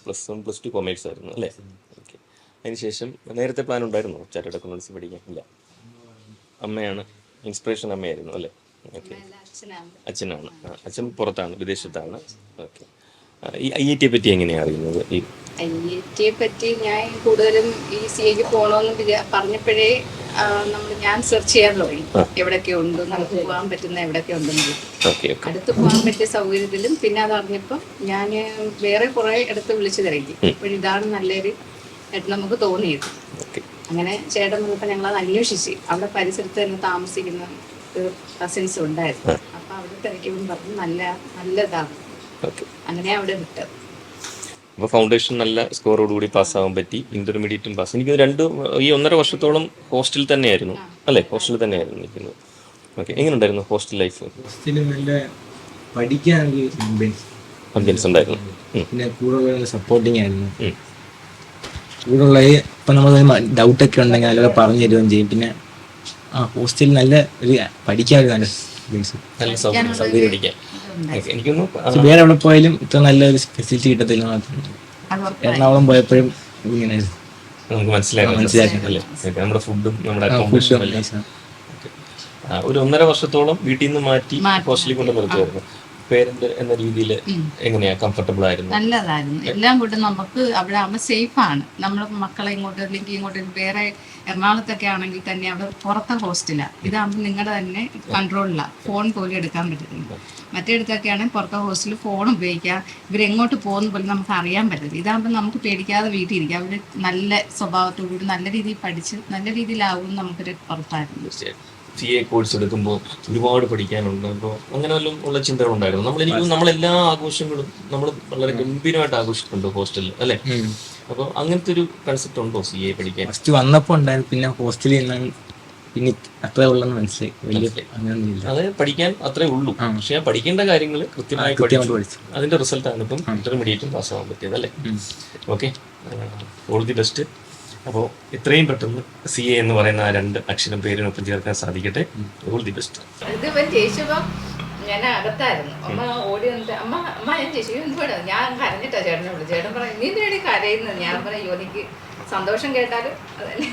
+1 +2 commerce ആയിരുന്നു അല്ലേ? Okay. അതിനുശേഷം നേരത്തെ പ്ലാൻ ഉണ്ടായിരുന്നോ ചാർട്ടേഡ് അക്കൗണ്ടൻസി പഠിക്കാൻ? ഇല്ല. അമ്മയാണ് ഇൻസ്പിറേഷൻ, അമ്മയായിരുന്നു അല്ലേ? ഓക്കെ. അച്ഛനാണ്. അച്ഛൻ പുറത്താണ്, വിദേശത്താണ്. ഓക്കെ. ഈ IIT പറ്റി എങ്ങനെയാണ് അറിയുന്നത്? ഈ IIT പറ്റി ഞാൻ കൂടുതലും ഈ CA പോകണമെന്ന് പറഞ്ഞപ്പോഴേ ഞാൻ സെർച്ച് ചെയ്യാൻ തുടങ്ങി എവിടെയൊക്കെ ഉണ്ട്, നമുക്ക് പോകാൻ പറ്റുന്ന എവിടെയൊക്കെ ഉണ്ടെന്ന്. അടുത്ത് പോകാൻ പറ്റിയ സൗകര്യത്തിലും പിന്നെ അതറിഞ്ഞപ്പോൾ ഞാൻ വേറെ കുറേ ഇടത്ത് വിളിച്ചു തിരക്കി. അപ്പോഴിതാണ് നല്ലൊരു നമുക്ക് തോന്നിയത്. അങ്ങനെ ചേട്ടൻ വന്നപ്പോൾ ഞങ്ങളത് അന്വേഷിച്ച് അവിടെ പരിസരത്ത് തന്നെ താമസിക്കുന്ന കസിൻസ് ഉണ്ടായിരുന്നു. അപ്പം അവിടെ തിരക്കുമ്പോൾ പറഞ്ഞു നല്ലതാണ്. അങ്ങനെ അവിടെ വിട്ടത്. അപ്പോൾ ഫൗണ്ടേഷൻ നല്ല സ്കോറോടുകൂടി പാസ്സാകാൻ പറ്റി, ഇന്റർമീഡിയറ്റും പാസ്. എനിക്ക് ഈ 1.5 വർഷത്തോളം ഹോസ്റ്റലിൽ തന്നെയായിരുന്നു അല്ലേ? ഹോസ്റ്റലിൽ തന്നെയായിരുന്നു നിൽക്കുന്നത്. ഓക്കെ. എങ്ങനെയുണ്ടായിരുന്നു ഹോസ്റ്റൽ ലൈഫ്? ഹോസ്റ്റലിൽ നല്ല പഠിക്കാൻ ആംബിയൻസ് ഉണ്ടായിരുന്നു. പിന്നെ കൂടെ സപ്പോർട്ടിങ് ആയിരുന്നു. കൂടെയുള്ള ഇപ്പം നമ്മൾ ഡൗട്ടൊക്കെ ഉണ്ടെങ്കിൽ അതൊക്കെ പറഞ്ഞു തരുകയും ചെയ്യും. പിന്നെ ഹോസ്റ്റലിൽ നല്ല ഒരു പഠിക്കാൻ ഒരു നല്ല സൗകര്യം പഠിക്കാൻ. വേറെ എവിടെ പോയാലും ഇത്ര നല്ലൊരു ഫെസിലിറ്റി കിട്ടത്തില്ല. എറണാകുളം പോയപ്പോഴും ഇങ്ങനെ നമുക്ക് മനസ്സിലാക്കല്ലേ നമ്മുടെ ഫുഡും നമ്മുടെ അക്കോമഡേഷനും എല്ലാം. ഒരു 1.5 വർഷത്തോളം വീട്ടിൽ നിന്ന് മാറ്റി ഹോസ്റ്റലിൽ കൊണ്ട് നിർത്തുമായിരുന്നു. പേരന്റ് എന്ന രീതിയിൽ എങ്ങനെയാ? കംഫർട്ടബിൾ ആയിരുന്നു? നല്ലതായിരുന്നു. എല്ലാം കൂടെ നമുക്ക് അവിടെ ആകുമ്പോൾ സേഫാണ്. നമ്മൾ മക്കളെ ഇങ്ങോട്ട് അല്ലെങ്കിൽ ഇങ്ങോട്ട് വേറെ എറണാകുളത്തൊക്കെ ആണെങ്കിൽ തന്നെ അവിടെ പുറത്തെ ഹോസ്റ്റലാണ്. ഇതാകുമ്പോൾ നിങ്ങളുടെ തന്നെ കൺട്രോളിലാണ്. ഫോൺ പോലും എടുക്കാൻ പറ്റുന്നില്ല. മറ്റേടത്തൊക്കെ ആണെങ്കിൽ പുറത്തെ ഹോസ്റ്റലിൽ ഫോൺ ഉപയോഗിക്കാം. ഇവരെങ്ങോട്ട് പോകുന്ന പോലും നമുക്ക് അറിയാൻ പറ്റില്ല. ഇതാകുമ്പോൾ നമുക്ക് പേടിക്കാതെ വീട്ടിൽ ഇരിക്കാം. അവർ നല്ല സ്വഭാവത്തോടുകൂടി നല്ല രീതിയിൽ പഠിച്ച് നല്ല രീതിയിലാവും നമുക്കൊരു ഉറപ്പായിരുന്നു. CA കോഴ്സ് എടുക്കുമ്പോൾ ഒരുപാട് പഠിക്കാനുണ്ട്. അപ്പോൾ അങ്ങനെ വല്ലതും ഉള്ള ചിന്തകളുണ്ടായിരുന്നു? നമ്മളെല്ലാ ആഘോഷങ്ങളും നമ്മൾ വളരെ ഗംഭീരമായിട്ട് ആഘോഷിക്കുന്നുണ്ട് ഹോസ്റ്റലിൽ അല്ലേ? അപ്പോൾ അങ്ങനത്തെ ഒരു കൺസെപ്റ്റ് ഉണ്ടോ CA പഠിക്കാൻ? ഫസ്റ്റ് വന്നപ്പോൾ ഉണ്ടായിരുന്നു. പിന്നെ ഹോസ്റ്റലിൽ പിന്നെ അത്രേ ഉള്ളെന്ന് മനസ്സിലായി. അതായത് പഠിക്കാൻ അത്രേ ഉള്ളൂ, പക്ഷെ പഠിക്കേണ്ട കാര്യങ്ങൾ കൃത്യമായി പഠിച്ചു. അതിന്റെ റിസൾട്ടാണ് ഇപ്പം ഇന്റർമീഡിയറ്റും പാസ്സാവാൻ പറ്റിയത് അല്ലേ? ഓക്കെ. All the best. അപ്പോൾ എത്രയും പെട്ടെന്ന് CA എന്ന് പറയുന്ന ആ 2 അക്ഷരം പേരിനൊപ്പം ചേർക്കാൻ സാധിക്കട്ടെ. All the best. ഇതിപ്പം ജയിച്ചപ്പോൾ ഞാൻ അകത്തായിരുന്നു. അമ്മ ഓടി വന്നിട്ട് അമ്മ ഞാൻ ജയിച്ചു എന്തുവേണ്ട, ഞാൻ കരഞ്ഞിട്ടാ ചേട്ടനെ വിളിച്ചു. ചേട്ടൻ പറഞ്ഞു നീ എന്തിനാണ് കരയുന്നത്? ഞാൻ പറഞ്ഞു എനിക്ക് സന്തോഷം കേട്ടാലും അതന്നെ.